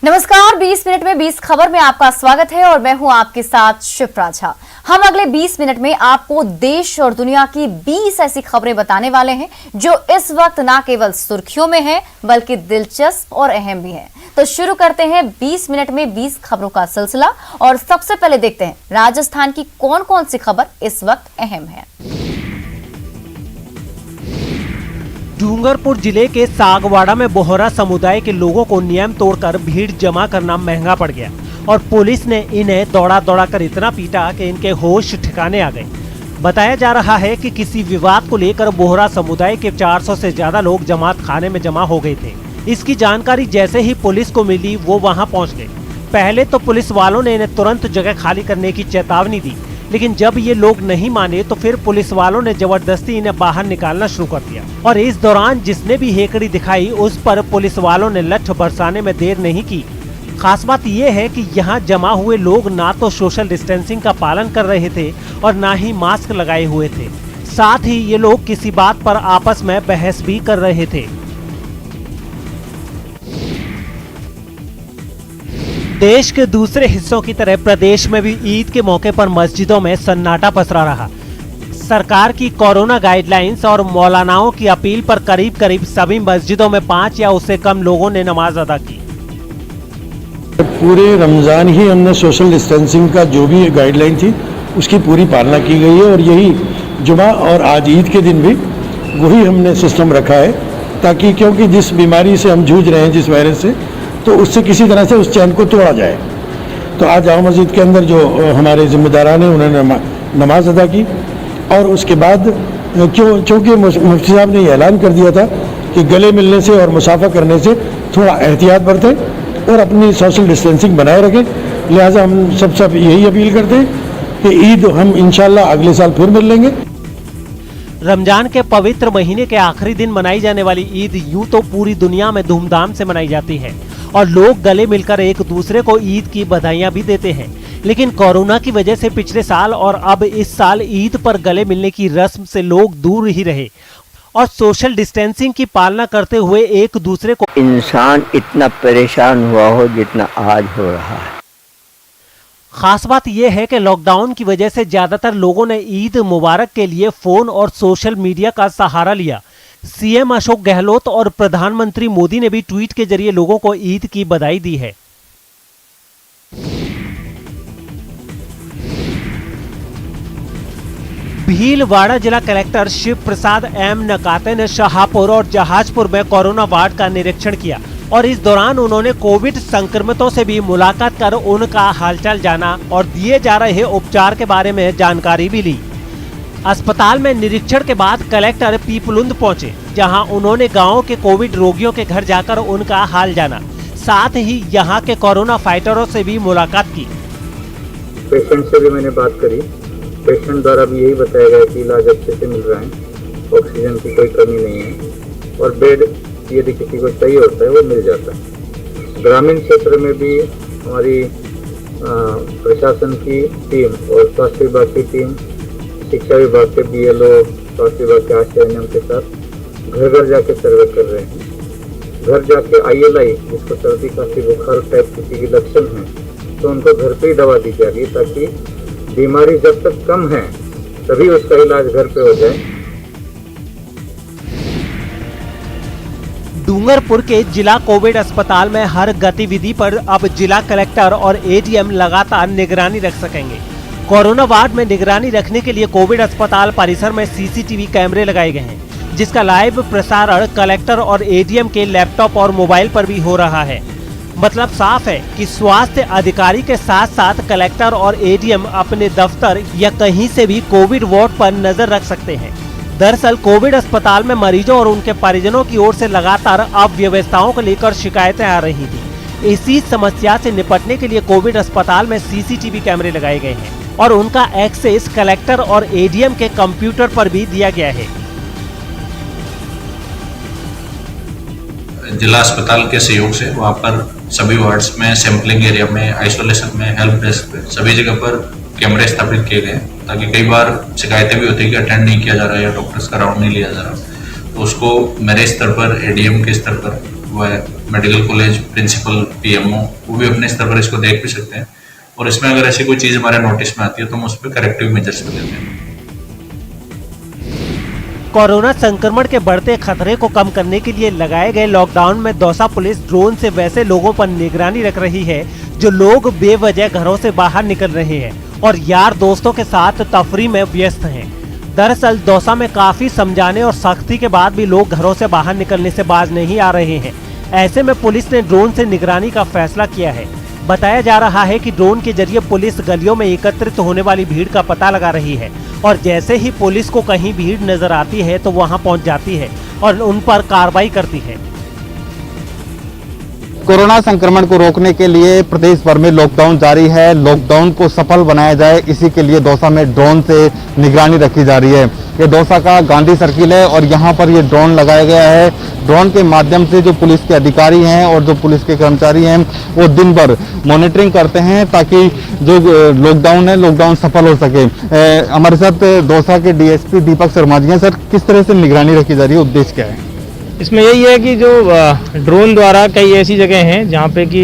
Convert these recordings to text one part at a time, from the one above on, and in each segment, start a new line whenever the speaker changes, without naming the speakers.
नमस्कार, 20 मिनट में 20 खबर में आपका स्वागत है और मैं हूं आपके साथ शिप्रा झा। हम अगले 20 मिनट में आपको देश और दुनिया की 20 ऐसी खबरें बताने वाले हैं जो इस वक्त न केवल सुर्खियों में हैं बल्कि दिलचस्प और अहम भी हैं। तो शुरू करते हैं 20 मिनट में 20 खबरों का सिलसिला और सबसे पहले देखते हैं राजस्थान की कौन कौन सी खबर इस वक्त अहम है।
डूंगरपुर जिले के सागवाड़ा में बोहरा समुदाय के लोगों को नियम तोड़कर भीड़ जमा करना महंगा पड़ गया और पुलिस ने इन्हें दौड़ा दौड़ा कर इतना पीटा कि इनके होश ठिकाने आ गए। बताया जा रहा है कि किसी विवाद को लेकर बोहरा समुदाय के 400 से ज्यादा लोग जमात खाने में जमा हो गए थे। इसकी जानकारी जैसे ही पुलिस को मिली वो वहां पहुंच गए। पहले तो पुलिस वालों ने इन्हें तुरंत जगह खाली करने की चेतावनी दी, लेकिन जब ये लोग नहीं माने तो फिर पुलिस वालों ने जबरदस्ती इन्हें बाहर निकालना शुरू कर दिया और इस दौरान जिसने भी हेकड़ी दिखाई उस पर पुलिस वालों ने लठ बरसाने में देर नहीं की। खास बात यह है कि यहाँ जमा हुए लोग ना तो सोशल डिस्टेंसिंग का पालन कर रहे थे और ना ही मास्क लगाए हुए थे। साथ ही ये लोग किसी बात पर आपस में बहस भी कर रहे थे। देश के दूसरे हिस्सों की तरह प्रदेश में भी ईद के मौके पर मस्जिदों में सन्नाटा पसरा रहा। सरकार की कोरोना गाइडलाइंस और मौलानाओं की अपील पर करीब करीब सभी मस्जिदों में 5 या उससे कम लोगों ने नमाज अदा की।
पूरे रमज़ान ही हमने सोशल डिस्टेंसिंग का जो भी गाइडलाइन थी उसकी पूरी पालना की गई है और यही जुमा और आज ईद के दिन भी वही हमने सिस्टम रखा है ताकि क्योंकि जिस बीमारी से हम जूझ रहे हैं, जिस वायरस से, तो उससे किसी तरह से उस चैन को तोड़ा जाए। तो आज जामा मस्जिद के अंदर जो हमारे जिम्मेदारान हैं उन्होंने नमाज अदा की और उसके बाद क्योंकि मुफ्ती साहब ने ऐलान कर दिया था कि गले मिलने से और मुसाफा करने से थोड़ा एहतियात बरतें और अपनी सोशल डिस्टेंसिंग बनाए रखें, लिहाजा हम सब यही अपील करते हैं कि ईद हम इंशाल्लाह अगले साल फिर मिल लेंगे।
रमजान के पवित्र महीने के आखिरी दिन मनाई जाने वाली ईद यूं तो पूरी दुनिया में धूमधाम से मनाई जाती है और लोग गले मिलकर एक दूसरे को ईद की बधाइयां भी देते हैं, लेकिन कोरोना की वजह से पिछले साल और अब इस साल ईद पर गले मिलने की रस्म से लोग दूर ही रहे और सोशल डिस्टेंसिंग की पालना करते हुए एक दूसरे को
इंसान इतना परेशान हुआ हो जितना आज हो रहा है।
खास बात यह है कि लॉकडाउन की वजह से ज्यादातर लोगों ने ईद मुबारक के लिए फोन और सोशल मीडिया का सहारा लिया। सीएम अशोक गहलोत और प्रधानमंत्री मोदी ने भी ट्वीट के जरिए लोगों को ईद की बधाई दी है। भीलवाड़ा जिला कलेक्टर शिव प्रसाद एम नकाते ने शाहपुर और जहाजपुर में कोरोना वार्ड का निरीक्षण किया और इस दौरान उन्होंने कोविड संक्रमितों से भी मुलाकात कर उनका हालचाल जाना और दिए जा रहे उपचार के बारे में जानकारी भी ली। अस्पताल में निरीक्षण के बाद कलेक्टर पीपलुंद पहुंचे, जहां उन्होंने गांव के कोविड रोगियों के घर जाकर उनका हाल जाना, साथ ही यहां के कोरोना फाइटरों से भी मुलाकात की।
पेशेंट से भी मैंने बात करी, पेशेंट द्वारा भी यही बताया गया कि इलाज अच्छे से मिल रहा है, ऑक्सीजन की कोई कमी नहीं है और बेड यदि किसी को चाहिए होता है वो मिल जाता है। ग्रामीण क्षेत्र में भी हमारी प्रशासन की टीम और स्वास्थ्य विभाग की टीम, शिक्षा विभाग के BLO, स्वास्थ्य विभाग के आशा के साथ घर घर जाके सर्वे कर रहे हैं। घर जाके ILI जिसको सर्दी खांसी बुखार टाइप किसी के लक्षण है तो उनको घर पे ही दवा दी जा रही है ताकि बीमारी जब तक कम है तभी उसका इलाज घर पे हो जाए।
डूंगरपुर के जिला कोविड अस्पताल में हर गतिविधि पर अब जिला कलेक्टर और ADM लगातार निगरानी रख सकेंगे। कोरोना वार्ड में निगरानी रखने के लिए कोविड अस्पताल परिसर में CCTV कैमरे लगाए गए हैं, जिसका लाइव प्रसारण कलेक्टर और ADM के लैपटॉप और मोबाइल पर भी हो रहा है। मतलब साफ है कि स्वास्थ्य अधिकारी के साथ साथ कलेक्टर और ADM अपने दफ्तर या कहीं से भी कोविड वार्ड पर नजर रख सकते हैं। दरअसल कोविड अस्पताल में मरीजों और उनके परिजनों की ओर से लगातार अव्यवस्थाओं को लेकर शिकायतें आ रही थी। इसी समस्या से निपटने के लिए कोविड अस्पताल में CCTV कैमरे लगाए गए हैं और उनका एक्सेस कलेक्टर और ADM के कंप्यूटर पर भी दिया गया है।
जिला अस्पताल के सहयोग से वहाँ पर सभी वार्ड्स में, सैंपलिंग एरिया में, आइसोलेशन में, हेल्प डेस्क पे सभी जगह पर कैमरे स्थापित किए गए ताकि कई बार शिकायतें भी होती है कि अटेंड नहीं किया जा रहा है या डॉक्टर्स का राउंड नहीं लिया जा रहा, तो उसको मेरे स्तर पर, ADM के स्तर पर व मेडिकल कॉलेज प्रिंसिपल पीएमओ वो भी अपने स्तर पर इसको देख भी सकते हैं, और इसमें अगर ऐसी कोई चीज़ हमारे नोटिस में आती है तो हम उस पर करेक्टिव मेजर्स भी लेते हैं।
कोरोना संक्रमण के बढ़ते खतरे को कम करने के लिए लगाए गए लॉकडाउन में दौसा पुलिस ड्रोन से वैसे लोगों पर निगरानी रख रही है जो लोग बेवजह घरों से बाहर निकल रहे हैं और यार दोस्तों के साथ तफरी में व्यस्त हैं। दरअसल दौसा में काफी समझाने और सख्ती के बाद भी लोग घरों से बाहर निकलने से बाज नहीं आ रहे हैं। ऐसे में पुलिस ने ड्रोन से निगरानी का फैसला किया है। बताया जा रहा है कि ड्रोन के जरिए पुलिस गलियों में एकत्रित होने वाली भीड़ का पता लगा रही है और जैसे ही पुलिस को कहीं भीड़ नजर आती है तो वहां पहुंच जाती है और उन पर कार्रवाई करती है।
कोरोना संक्रमण को रोकने के लिए प्रदेश भर में लॉकडाउन जारी है। लॉकडाउन को सफल बनाया जाए, इसी के लिए दौसा में ड्रोन से निगरानी रखी जा रही है। ये दौसा का गांधी सर्किल है और यहाँ पर ये ड्रोन लगाया गया है। ड्रोन के माध्यम से जो पुलिस के अधिकारी हैं और जो पुलिस के कर्मचारी हैं वो दिन भर मॉनिटरिंग करते हैं ताकि जो लॉकडाउन है लॉकडाउन सफल हो सके। हमारे साथ दौसा के डीएसपी दीपक शर्मा जी हैं। सर, किस तरह से निगरानी रखी जा रही है, उद्देश्य क्या है?
इसमें यही है कि जो ड्रोन द्वारा कई ऐसी जगह हैं जहाँ पे कि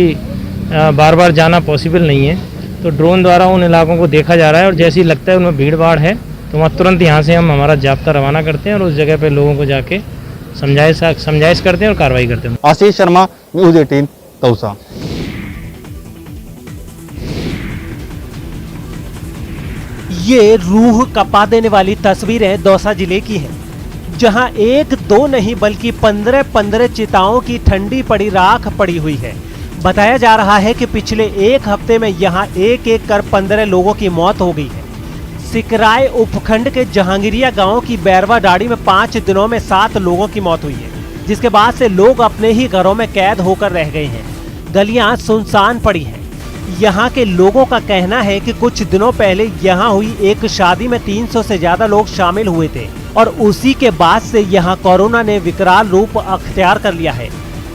बार बार जाना पॉसिबल नहीं है, तो ड्रोन द्वारा उन इलाकों को देखा जा रहा है और जैसे ही लगता है उनमें भीड़ भाड़ है तो वहाँ तुरंत यहाँ से हम हमारा जाब्ता रवाना करते हैं और उस जगह पे लोगों को जाके समझाइश करते हैं और कार्रवाई करते हैं।
आशीष शर्मा, न्यूज़ 18 दौसा।
ये रूह कपा देने वाली तस्वीरें दौसा जिले की हैं, जहां एक दो नहीं बल्कि 15 चिताओं की ठंडी पड़ी राख पड़ी हुई है। बताया जा रहा है कि पिछले एक हफ्ते में यहां एक एक कर 15 लोगों की मौत हो गई है। सिकराय उपखंड के जहांगीरिया गांव की बैरवा डाड़ी में 5 दिनों में 7 लोगों की मौत हुई है, जिसके बाद से लोग अपने ही घरों में कैद होकर रह गए हैं। गलियां सुनसान पड़ी हैं। यहाँ के लोगों का कहना है कि कुछ दिनों पहले यहाँ हुई एक शादी में 300 से ज्यादा लोग शामिल हुए थे और उसी के बाद से यहाँ कोरोना ने विकराल रूप अख्तियार कर लिया है।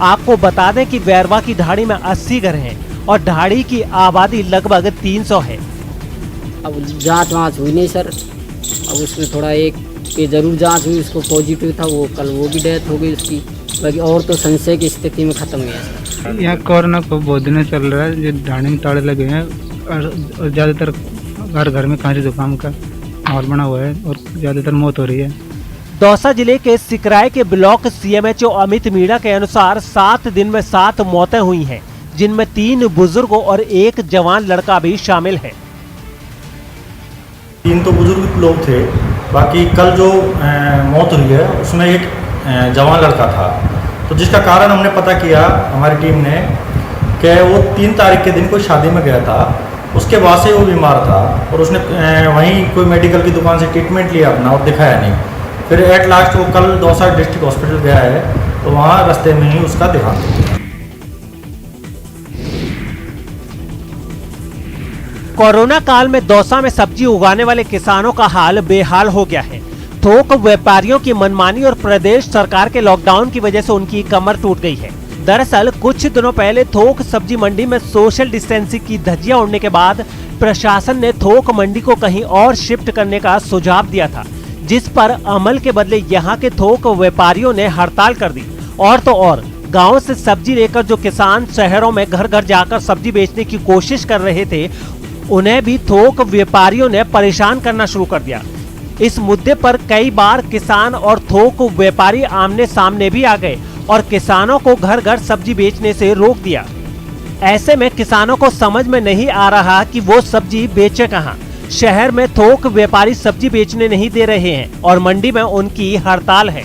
आपको बता दें कि बैरवा की ढाड़ी में 80 घर हैं और ढाड़ी की आबादी लगभग 300 है।
अब जांच वाँच हुई नहीं सर, अब उसमें थोड़ा एक पे जरूर जांच हुई, उसको पॉजिटिव था, वो कल वो भी डेथ हो गई उसकी। बाकी और तो संशय की स्थिति में खत्म हुआ है।
यहाँ कोरोना को बहुत दिन चल रहा है, जो ढाणी में ताड़े लगे हैं और ज़्यादातर घर घर में खांसी जुकाम का माहौल बना हुआ है और ज़्यादातर मौत हो रही है।
दौसा जिले के सिकराय के ब्लॉक सीएमएचओ अमित मीणा के अनुसार 7 दिन में 7 मौतें हुई हैं, जिनमें 3 बुजुर्गों और 1 जवान लड़का भी शामिल है।
3 तो बुजुर्ग लोग थे, बाकी कल जो मौत हुई है उसमें एक जवान लड़का था, तो जिसका कारण हमने पता किया हमारी टीम ने कि वो 3 तारीख के दिन कोई शादी में गया था, उसके बाद से वो बीमार था और उसने वहीं कोई मेडिकल की दुकान से ट्रीटमेंट लिया अपना और दिखाया नहीं। फिर एट लास्ट वो कल दौसा डिस्ट्रिक्ट हॉस्पिटल गया है तो वहाँ रास्ते में ही उसका देहांत हो गया।
कोरोना काल में दौसा में सब्जी उगाने वाले किसानों का हाल बेहाल हो गया है। थोक व्यापारियों की मनमानी और प्रदेश सरकार के लॉकडाउन की वजह से उनकी कमर टूट गई है। दरअसल कुछ दिनों पहले थोक सब्जी मंडी में सोशल डिस्टेंसिंग की धज्जियां उड़ने के बाद प्रशासन ने थोक मंडी को कहीं और शिफ्ट करने का सुझाव दिया था, जिस पर अमल के बदले यहां के थोक व्यापारियों ने हड़ताल कर दी। और तो और गाँव से सब्जी लेकर जो किसान शहरों में घर घर जाकर सब्जी बेचने की कोशिश कर रहे थे, उन्हें भी थोक व्यापारियों ने परेशान करना शुरू कर दिया। इस मुद्दे पर कई बार किसान और थोक व्यापारी आमने सामने भी आ गए और किसानों को घर घर सब्जी बेचने से रोक दिया। ऐसे में किसानों को समझ में नहीं आ रहा कि वो सब्जी बेचे कहाँ। शहर में थोक व्यापारी सब्जी बेचने नहीं दे रहे हैं और मंडी में उनकी हड़ताल है।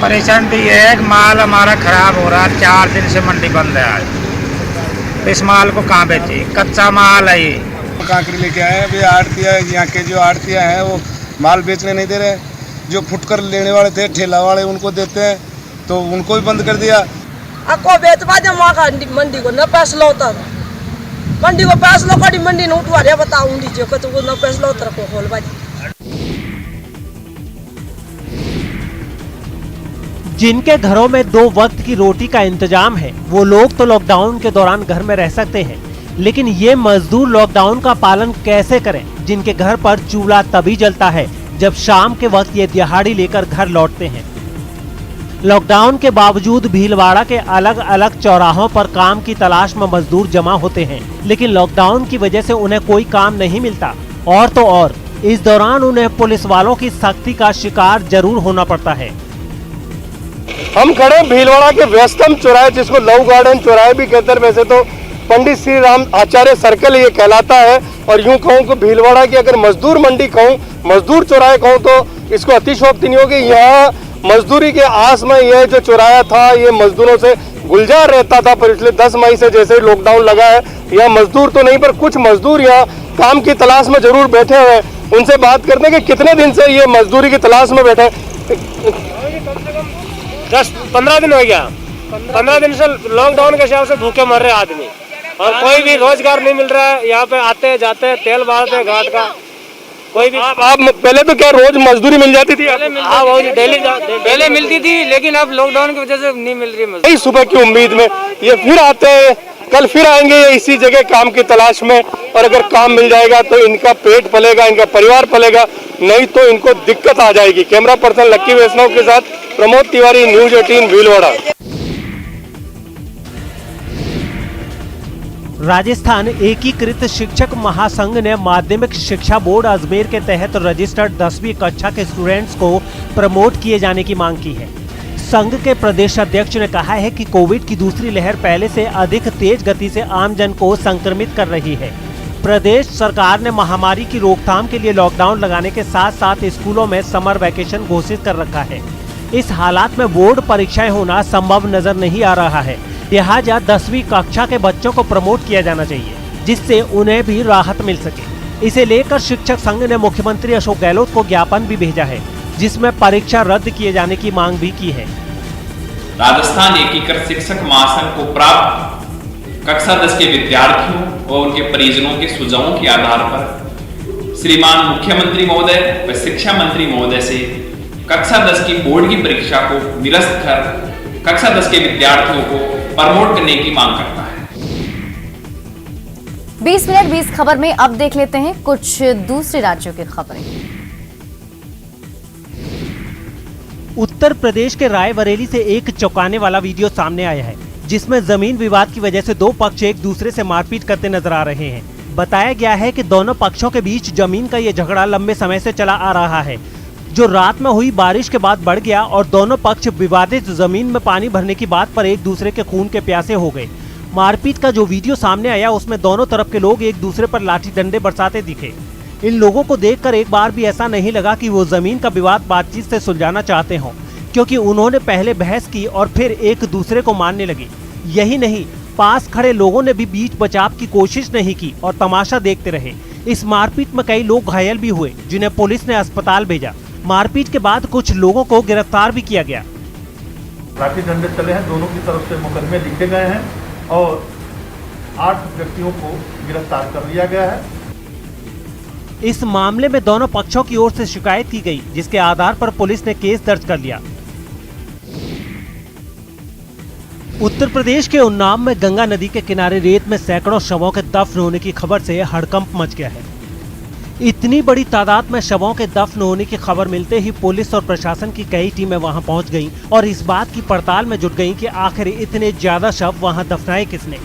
परेशान तो ये है कि माल हमारा खराब हो रहा है, 4 दिन से मंडी बंद है आज। इस माल को कहाँ बेचे? कच्चा माल है ये।
कांकरी लेके आए हैं, अभी आड़तिया यहाँ के जो आड़तिया हैं वो माल बेचने नहीं दे रहे। जो फुटकर लेने वाले थे ठेला वाले उनको देते हैं तो उनको भी बंद कर दिया।
आपको बेचवा दे मंडी को न फैसला होता मंडी को फैसला करी मंडी ने उठवा दिया बताऊं दीजिए को तो वो न फैसला होता को खोल बाजी।
जिनके घरों में 2 वक्त की रोटी का इंतजाम है वो लोग तो लॉकडाउन के दौरान घर में रह सकते हैं, लेकिन ये मजदूर लॉकडाउन का पालन कैसे करें जिनके घर पर चूल्हा तभी जलता है जब शाम के वक्त ये दिहाड़ी लेकर घर लौटते हैं। लॉकडाउन के बावजूद भीलवाड़ा के अलग अलग चौराहों पर काम की तलाश में मजदूर जमा होते हैं, लेकिन लॉकडाउन की वजह से उन्हें कोई काम नहीं मिलता। और तो और इस दौरान उन्हें पुलिस वालों की सख्ती का शिकार जरूर होना पड़ता है।
हम खड़े भीलवाड़ा के व्यस्तम चौराहे, जिसको लव गार्डन चौराहे भी कहते हैं, वैसे तो पंडित श्री राम आचार्य सर्कल ये कहलाता है। और यूं कहूँ कि भीलवाड़ा की अगर मजदूर मंडी कहूँ, मजदूर चौराहे कहूँ तो इसको अतिशयोक्ति नहीं होगी। यहाँ मजदूरी के आस में यह जो चौराहा था ये मजदूरों से गुलजार रहता था। पिछले 10 मई से जैसे लॉकडाउन लगा है, यहाँ मजदूर तो नहीं पर कुछ मजदूर यहाँ काम की तलाश में जरूर बैठे हुए हैं। उनसे बात करते हैं कि कितने दिन से ये मजदूरी की तलाश में बैठे।
10-15 दिन हो गया। 15 दिन से लॉकडाउन के हिसाब से भूखे मर रहे आदमी, और कोई भी रोजगार नहीं मिल रहा है। यहाँ पे आते जाते हैं, तेल बालते हैं घाट का, कोई भी।
आप पहले तो क्या रोज मजदूरी मिल जाती थी?
हाँ, डेली पहले मिलती थी, लेकिन अब लॉकडाउन की वजह से नहीं मिल रही मजदूरी।
सुबह की उम्मीद में ये फिर आते हैं, कल फिर आएंगे इसी जगह काम की तलाश में। और अगर काम मिल जाएगा तो इनका पेट पलेगा, इनका परिवार पलेगा, नहीं तो इनको दिक्कत आ जाएगी। कैमरा पर्सन लक्की वैष्णव के साथ प्रमोद तिवारी, न्यूज 18 भीलवाड़ा।
राजस्थान एकीकृत शिक्षक महासंघ ने माध्यमिक शिक्षा बोर्ड अजमेर के तहत रजिस्टर्ड 10वीं कक्षा के स्टूडेंट्स को प्रमोट किए जाने की मांग की है। संघ के प्रदेश अध्यक्ष ने कहा है कि कोविड की दूसरी लहर पहले से अधिक तेज गति से आमजन को संक्रमित कर रही है। प्रदेश सरकार ने महामारी की रोकथाम के लिए लॉकडाउन लगाने के साथ साथ स्कूलों में समर वैकेशन घोषित कर रखा है। इस हालात में बोर्ड परीक्षाएं होना संभव नजर नहीं आ रहा है। लिहाजा 10वीं कक्षा के बच्चों को प्रमोट किया जाना चाहिए, जिससे उन्हें भी राहत मिल सके। इसे लेकर शिक्षक संघ ने मुख्यमंत्री अशोक गहलोत को ज्ञापन भी भेजा है, जिसमें परीक्षा रद्द किए जाने की मांग भी की है।
राजस्थान एकीकृत शिक्षक महासंघ को प्राप्त कक्षा 10 के विद्यार्थियों और उनके परिजनों के सुझावों के आधार पर श्रीमान मुख्यमंत्री महोदय व शिक्षा मंत्री महोदय से कक्षा 10 की बोर्ड की परीक्षा को निरस्त कर कक्षा 10 के विद्यार्थियों को प्रमोट करने की मांग करता है।
20 मिनट 20 खबर में अब देख लेते हैं कुछ दूसरे राज्यों की खबरें।
उत्तर प्रदेश के रायबरेली से एक चौंकाने वाला वीडियो सामने आया है, जिसमें जमीन विवाद की वजह से दो पक्ष एक दूसरे से मारपीट करते नजर आ रहे हैं। बताया गया है कि दोनों पक्षों के बीच जमीन का ये झगड़ा लंबे समय से चला आ रहा है, जो रात में हुई बारिश के बाद बढ़ गया और दोनों पक्ष विवादित जमीन में पानी भरने की बात पर एक दूसरे के खून के प्यासे हो गए। मारपीट का जो वीडियो सामने आया उसमें दोनों तरफ के लोग एक दूसरे पर लाठी डंडे बरसाते दिखे। इन लोगों को देखकर एक बार भी ऐसा नहीं लगा कि वो जमीन का विवाद बातचीत से सुलझाना चाहते हों, क्योंकि उन्होंने पहले बहस की और फिर एक दूसरे को मारने लगे। यही नहीं, पास खड़े लोगों ने भी बीच बचाव की कोशिश नहीं की और तमाशा देखते रहे। इस मारपीट में कई लोग घायल भी हुए, जिन्हें पुलिस ने अस्पताल भेजा। मारपीट के बाद कुछ लोगों को गिरफ्तार भी किया गया।
लाठी डंडे चले हैं, दोनों की तरफ से मुकदमे लिखे गए हैं और 8 व्यक्तियों को गिरफ्तार कर लिया गया है।
इस मामले में दोनों पक्षों की ओर से शिकायत की गई, जिसके आधार पर पुलिस ने केस दर्ज कर लिया। उत्तर प्रदेश के उन्नाव में गंगा नदी के किनारे रेत में सैकड़ों शवों के दफन होने की खबर से हड़कंप मच गया है। इतनी बड़ी तादाद में शवों के दफन होने की खबर मिलते ही पुलिस और प्रशासन की कई टीमें वहां पहुंच गईं और इस बात की पड़ताल में जुट गईं कि आखिर इतने ज्यादा शव वहां दफनाए किसने।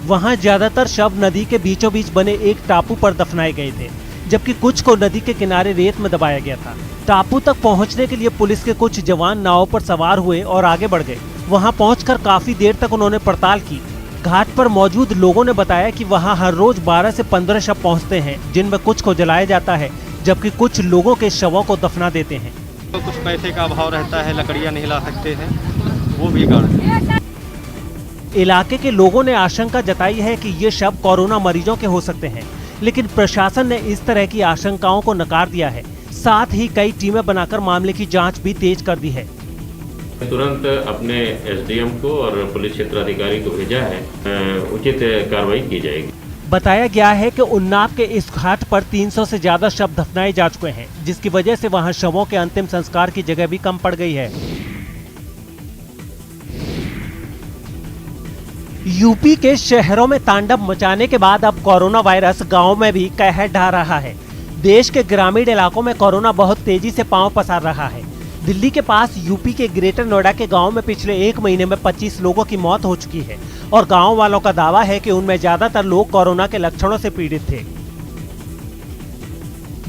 वहां ज्यादातर शव नदी के बीचों बीच बने एक टापू पर दफनाए गए थे, जबकि कुछ को नदी के किनारे रेत में दबाया गया था। टापू तक पहुंचने के लिए पुलिस के कुछ जवान नाव पर सवार हुए और आगे बढ़ गए। वहां पहुंचकर काफी देर तक उन्होंने पड़ताल की। घाट पर मौजूद लोगों ने बताया कि वहां हर रोज 12 से 15 शव पहुंचते हैं, जिनमें कुछ को जलाया जाता है, जबकि कुछ लोगों के शवों को दफना देते हैं।
तो कुछ पैसे का अभाव रहता है, लकड़ियां नहीं ला सकते हैं, वो भी गाड़।
इलाके के लोगों ने आशंका जताई है कि ये शव कोरोना मरीजों के हो सकते हैं, लेकिन प्रशासन ने इस तरह की आशंकाओं को नकार दिया है। साथ ही कई टीमें बनाकर मामले की जांच भी तेज कर दी है।
तुरंत अपने एसडीएम को और पुलिस क्षेत्र अधिकारी को भेजा है, उचित कार्रवाई की जाएगी।
बताया गया है कि उन्नाव के इस घाट पर 300 से ज्यादा शव दफनाए जा चुके हैं, जिसकी वजह से वहां शवों के अंतिम संस्कार की जगह भी कम पड़ गई है। यूपी के शहरों में तांडव मचाने के बाद अब कोरोना वायरस गांव में भी कहर ढा रहा है। देश के ग्रामीण इलाकों में कोरोना बहुत तेजी से पांव पसार रहा है। दिल्ली के पास यूपी के ग्रेटर नोएडा के गांव में पिछले 1 महीने में 25 लोगों की मौत हो चुकी है और गांव वालों का दावा है कि उनमें ज्यादातर लोग कोरोना के लक्षणों से पीड़ित थे।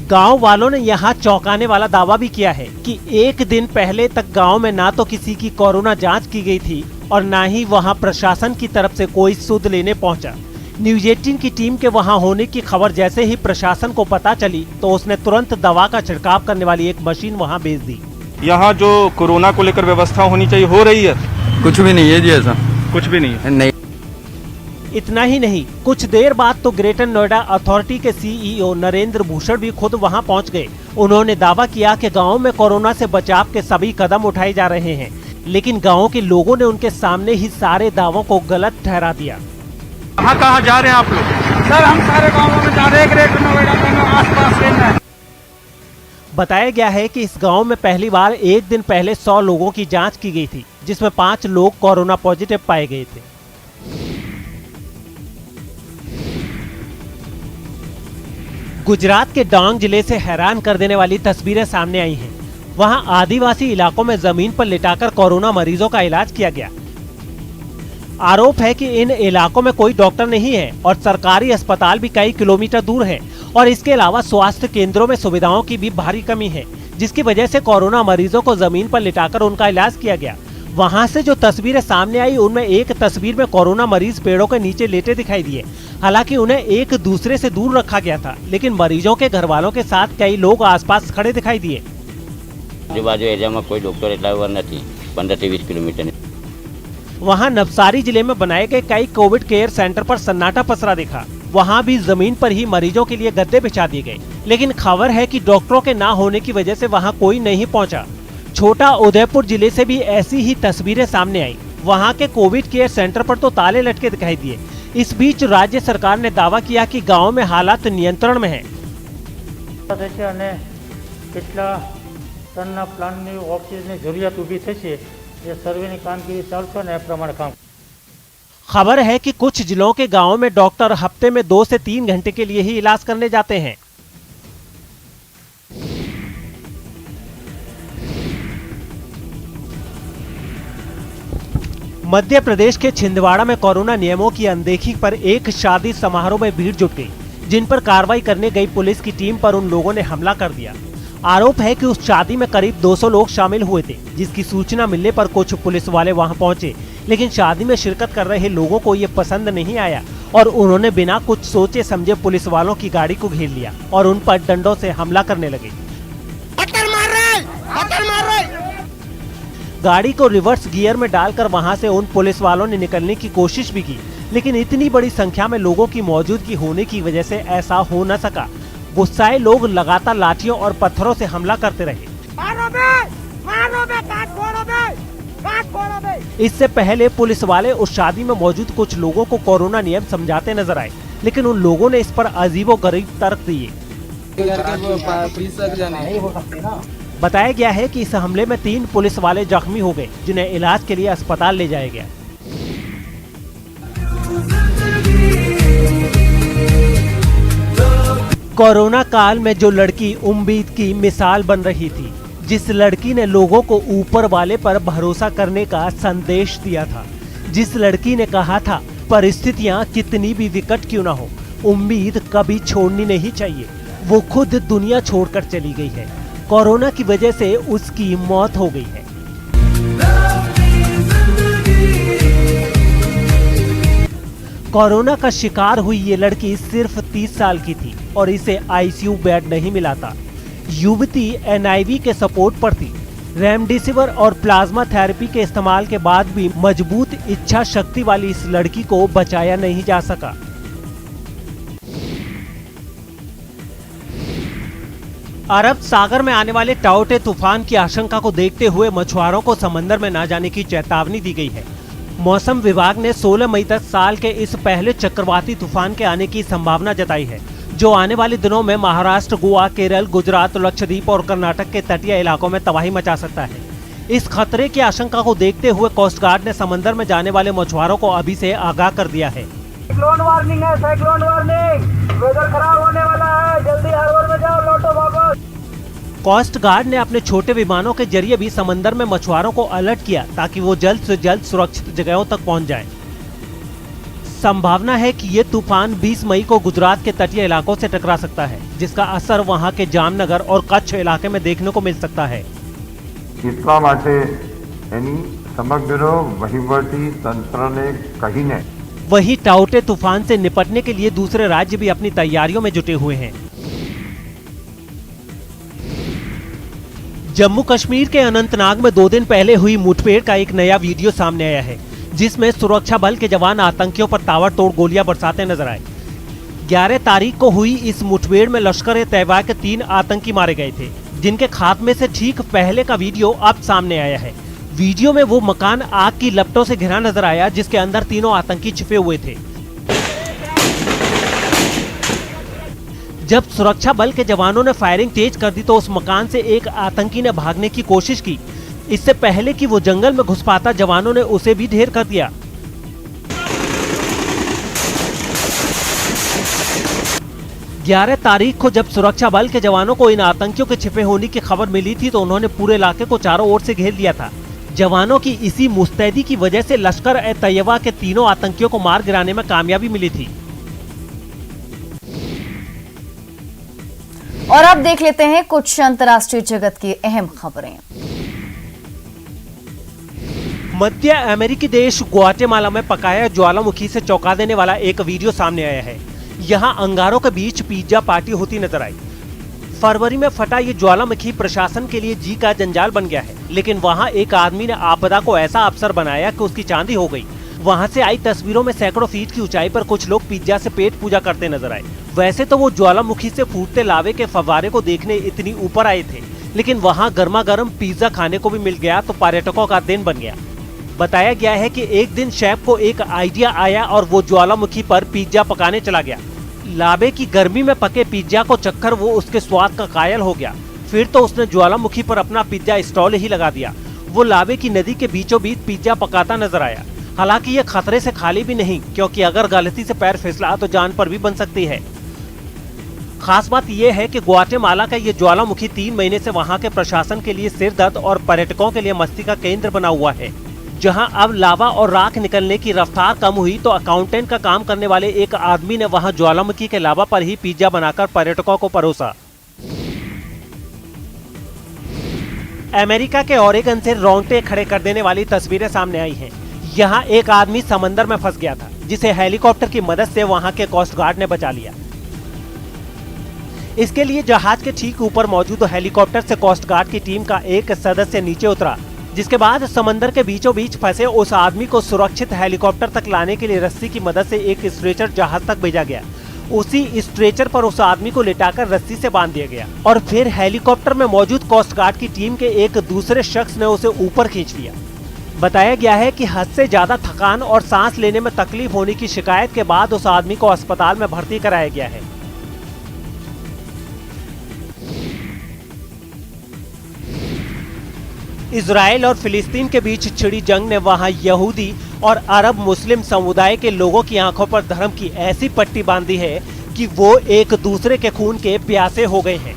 गांव वालों ने यहां चौंकाने वाला दावा भी किया है कि 1 दिन पहले तक गांव में ना तो किसी की कोरोना जांच की गई थी और ना ही वहां प्रशासन की तरफ से कोई सुध लेने पहुंचा। न्यूज 18 की टीम के वहां होने की खबर जैसे ही प्रशासन को पता चली तो उसने तुरंत दवा का छिड़काव करने वाली एक मशीन वहां भेज दी।
यहाँ जो कोरोना को लेकर व्यवस्था होनी चाहिए हो रही है?
कुछ भी नहीं है जी, ऐसा
कुछ भी नहीं है।
नहीं।
इतना ही नहीं, कुछ देर बाद तो ग्रेटर नोएडा अथॉरिटी के सीईओ नरेंद्र भूषण भी खुद वहां पहुंच गए। उन्होंने दावा किया कि गांव में कोरोना से बचाव के सभी कदम उठाए जा रहे हैं, लेकिन गांव के लोगों ने उनके सामने ही सारे दावों को गलत ठहरा दिया।
कहाँ जा रहे हैं आप लोग?
सर हम सारे गाँवों में जा रहे हैं, ग्रेटर नोएडा में आस-पास रहना है।
बताया गया है कि इस गांव में पहली बार 1 दिन पहले 100 लोगों की जांच की गई थी, जिसमें 5 लोग कोरोना पॉजिटिव पाए गए थे। गुजरात के डांग जिले से हैरान कर देने वाली तस्वीरें सामने आई हैं। वहां आदिवासी इलाकों में जमीन पर लिटाकर कोरोना मरीजों का इलाज किया गया। आरोप है कि इन इलाकों में कोई डॉक्टर नहीं है और सरकारी अस्पताल भी कई किलोमीटर दूर है और इसके अलावा स्वास्थ्य केंद्रों में सुविधाओं की भी भारी कमी है, जिसकी वजह से कोरोना मरीजों को जमीन पर लिटाकर उनका इलाज किया गया। वहां से जो तस्वीरें सामने आई उनमें एक तस्वीर में कोरोना मरीज पेड़ों के नीचे लेटे दिखाई दिए। हालांकि उन्हें एक दूसरे से दूर रखा गया था, लेकिन मरीजों के घर वालों के साथ कई लोग आसपास खड़े दिखाई दिए।
आजू-बाजू एरिया में कोई डॉक्टर એટલા નથી, 15-20 किलोमीटर।
वहां नवसारी जिले में बनाए गए कई कोविड केयर सेंटर पर सन्नाटा पसरा दिखा। वहां भी जमीन पर ही मरीजों के लिए गद्दे बिछा दिए गए, लेकिन खबर है कि डॉक्टरों के ना होने की वजह से वहां कोई नहीं पहुंचा। छोटा उदयपुर जिले से भी ऐसी ही तस्वीरें सामने आई। वहां के कोविड केयर सेंटर पर तो ताले लटके दिखाई दिए। इस बीच राज्य सरकार ने दावा किया कि गांव में हालात नियंत्रण में है। खबर है कि कुछ जिलों के गांवों में डॉक्टर हफ्ते में 2 से 3 घंटे के लिए ही इलाज करने जाते हैं। मध्य प्रदेश के छिंदवाड़ा में कोरोना नियमों की अनदेखी पर एक शादी समारोह में भीड़ जुट गई, जिन पर कार्रवाई करने गई पुलिस की टीम पर उन लोगों ने हमला कर दिया। आरोप है कि उस शादी में करीब 200 लोग शामिल हुए थे, जिसकी सूचना मिलने पर कुछ पुलिस वाले वहां पहुंचे, लेकिन शादी में शिरकत कर रहे लोगों को ये पसंद नहीं आया और उन्होंने बिना कुछ सोचे समझे पुलिस वालों की गाड़ी को घेर लिया और उन पर डंडों से हमला करने लगे। गाड़ी को रिवर्स गियर में डालकर वहां से उन पुलिस वालों ने निकलने की कोशिश भी की, लेकिन इतनी बड़ी संख्या में लोगों की मौजूदगी होने की वजह से ऐसा हो न सका। गुस्साए लोग लगातार लाठियों और पत्थरों से हमला करते रहे। इससे पहले पुलिस वाले उस शादी में मौजूद कुछ लोगों को कोरोना नियम समझाते नजर आए, लेकिन उन लोगों ने इस पर अजीबोगरीब तर्क दिए। बताया गया है कि इस हमले में 3 पुलिस वाले जख्मी हो गए, जिन्हें इलाज के लिए अस्पताल ले जाया गया। कोरोना काल में जो लड़की उम्मीद की मिसाल बन रही थी, जिस लड़की ने लोगों को ऊपर वाले पर भरोसा करने का संदेश दिया था, जिस लड़की ने कहा था परिस्थितियां कितनी भी विकट क्यों ना हो, उम्मीद कभी छोड़नी नहीं चाहिए, वो खुद दुनिया छोड़कर चली गई है। कोरोना की वजह से उसकी मौत हो गई है। कोरोना का शिकार हुई ये लड़की सिर्फ 30 साल की थी और इसे आईसीयू बेड नहीं मिला था। युवती एनआईवी के सपोर्ट पर थी। रेमडेसिविर और प्लाज्मा थेरेपी के इस्तेमाल के बाद भी मजबूत इच्छा शक्ति वाली इस लड़की को बचाया नहीं जा सका। अरब सागर में आने वाले टाउटे तूफान की आशंका को देखते हुए मछुआरों को समंदर में न जाने की चेतावनी दी गई है। मौसम विभाग ने 16 मई तक साल के इस पहले चक्रवाती तूफान के आने की संभावना जताई है, जो आने वाले दिनों में महाराष्ट्र, गोवा, केरल, गुजरात, लक्षद्वीप और कर्नाटक के तटीय इलाकों में तबाही मचा सकता है। इस खतरे की आशंका को देखते हुए कोस्ट गार्ड ने समंदर में जाने वाले मछुआरों को अभी से आगाह कर दिया है।
साइक्लोन वार्निंग है, साइक्लोन वार्निंग, वेदर खराब होने वाला है, जल्दी हार्बर में जाओ, लौटो वापस।
कोस्ट गार्ड ने अपने छोटे विमानों के जरिए भी समंदर में मछुआरों को अलर्ट किया ताकि वो जल्द से जल्द सुरक्षित जगहों तक पहुंच जाएं। संभावना है कि ये तूफान 20 मई को गुजरात के तटीय इलाकों से टकरा सकता है, जिसका असर वहां के जामनगर और कच्छ इलाके में देखने को मिल सकता है।
જીતવા માટે એની સમગ્ર વહીવટી તંત્રને કહીને
वहीं टाउटे तूफान से निपटने के लिए दूसरे राज्य भी अपनी तैयारियों में जुटे हुए हैं। जम्मू कश्मीर के अनंतनाग में 2 दिन पहले हुई मुठभेड़ का एक नया वीडियो सामने आया है, जिसमें सुरक्षा बल के जवान आतंकियों पर ताबड़तोड़ गोलियां बरसाते नजर आए। 11 तारीख को हुई इस मुठभेड़ में लश्कर-ए-तैयबा के 3 आतंकी मारे गए थे, जिनके खात्मे से ठीक पहले का वीडियो अब सामने आया है। वीडियो में वो मकान आग की लपटों से घिरा नजर आया, जिसके अंदर तीनों आतंकी छिपे हुए थे। जब सुरक्षा बल के जवानों ने फायरिंग तेज कर दी तो उस मकान से एक आतंकी ने भागने की कोशिश की। इससे पहले कि वो जंगल में घुस पाता, जवानों ने उसे भी ढेर कर दिया। ग्यारह तारीख को जब सुरक्षा बल के जवानों को इन आतंकियों के छिपे होने की खबर मिली थी तो उन्होंने पूरे इलाके को चारों ओर से घेर लिया था। जवानों की इसी मुस्तैदी की वजह से लश्कर-ए-तैयबा के तीनों आतंकियों को मार गिराने में कामयाबी मिली थी।
और अब देख लेते हैं कुछ अंतर्राष्ट्रीय जगत की अहम खबरें।
मध्य अमेरिकी देश ग्वाटेमाला में पकाया ज्वालामुखी से चौंका देने वाला एक वीडियो सामने आया है। यहाँ अंगारों के बीच पिज्जा पार्टी होती नजर आई। फरवरी में फटा ये ज्वालामुखी प्रशासन के लिए जी का जंजाल बन गया है, लेकिन वहाँ एक आदमी ने आपदा को ऐसा अवसर बनाया कि उसकी चांदी हो गई। वहाँ से आई तस्वीरों में सैकड़ों फीट की ऊंचाई पर कुछ लोग पिज्जा से पेट पूजा करते नजर आए। वैसे तो वो ज्वालामुखी से फूटते लावे के फव्वारे को देखने इतनी ऊपर आए थे, लेकिन वहाँ गर्मा गर्म पिज्जा खाने को भी मिल गया तो पर्यटकों का दिन बन गया। बताया गया है कि एक दिन शेफ को एक आइडिया आया और वो ज्वालामुखी पर पिज्जा पकाने चला गया। लावे की गर्मी में पके पिज्जा को चखकर वो उसके स्वाद का कायल हो गया। फिर तो उसने ज्वालामुखी पर अपना पिज्जा स्टॉल ही लगा दिया। वो लावे की नदी के बीचों बीच पिज्जा पकाता नजर आया। हालांकि ये खतरे से खाली भी नहीं, क्योंकि अगर गलती से पैर फिसला तो जान पर भी बन सकती है। खास बात यह है कि ग्वाटेमाला का ये ज्वालामुखी 3 महीने से वहाँ के प्रशासन के लिए सिरदर्द और पर्यटकों के लिए मस्ती का केंद्र बना हुआ है। जहां अब लावा और राख निकलने की रफ्तार कम हुई तो अकाउंटेंट का काम करने वाले एक आदमी ने वहां ज्वालामुखी के लावा पर ही पिज्जा बनाकर पर्यटकों को परोसा। अमेरिका के ओरेगन से रोंगटे खड़े कर देने वाली तस्वीरें सामने आई हैं। यहां एक आदमी समंदर में फंस गया था, जिसे हेलीकॉप्टर की मदद से वहां के कोस्ट गार्ड ने बचा लिया। इसके लिए जहाज के ठीक ऊपर मौजूद हेलीकॉप्टर से कोस्ट गार्ड की टीम का एक सदस्य नीचे उतरा, जिसके बाद समंदर के बीचों बीच फंसे उस आदमी को सुरक्षित हेलीकॉप्टर तक लाने के लिए रस्सी की मदद से एक स्ट्रेचर जहाज तक भेजा गया। उसी स्ट्रेचर पर उस आदमी को लिटाकर रस्सी से बांध दिया गया और फिर हेलीकॉप्टर में मौजूद कोस्ट गार्ड की टीम के एक दूसरे शख्स ने उसे ऊपर खींच लिया। बताया गया है कि हद से ज्यादा थकान और सांस लेने में तकलीफ होने की शिकायत के बाद उस आदमी को अस्पताल में भर्ती कराया गया है। इजराइल और फिलिस्तीन के बीच छिड़ी जंग ने वहां यहूदी और अरब मुस्लिम समुदाय के लोगों की आंखों पर धर्म की ऐसी पट्टी बांधी है कि वो एक दूसरे के खून के प्यासे हो गए हैं।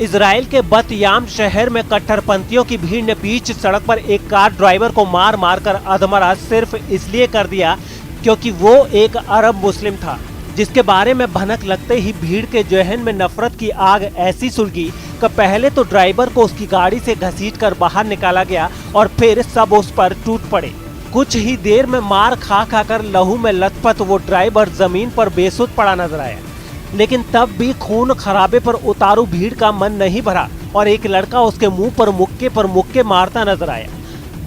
इजराइल के बतयाम शहर में कट्टरपंथियों की भीड़ ने बीच सड़क पर एक कार ड्राइवर को मार मार कर अधमरा सिर्फ इसलिए कर दिया क्योंकि वो एक अरब मुस्लिम था, जिसके बारे में भनक लगते ही भीड़ के जहन में नफरत की आग ऐसी सुलगी कि पहले तो ड्राइवर को उसकी गाड़ी से घसीटकर बाहर निकाला गया और फिर सब उस पर टूट पड़े। कुछ ही देर में मार खा खाकर लहू में लथपथ वो ड्राइवर जमीन पर बेसुध पड़ा नजर आया, लेकिन तब भी खून खराबे पर उतारू भीड़ का मन नहीं भरा और एक लड़का उसके मुंह पर मुक्के मारता नजर आया।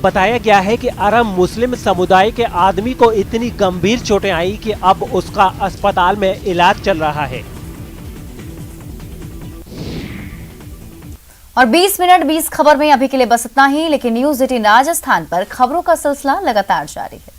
बताया गया है कि अरब मुस्लिम समुदाय के आदमी को इतनी गंभीर चोटें आई कि अब उसका अस्पताल में इलाज चल रहा है।
और 20 मिनट 20 खबर में अभी के लिए बस इतना ही, लेकिन न्यूज़ 18 राजस्थान पर खबरों का सिलसिला लगातार जारी है।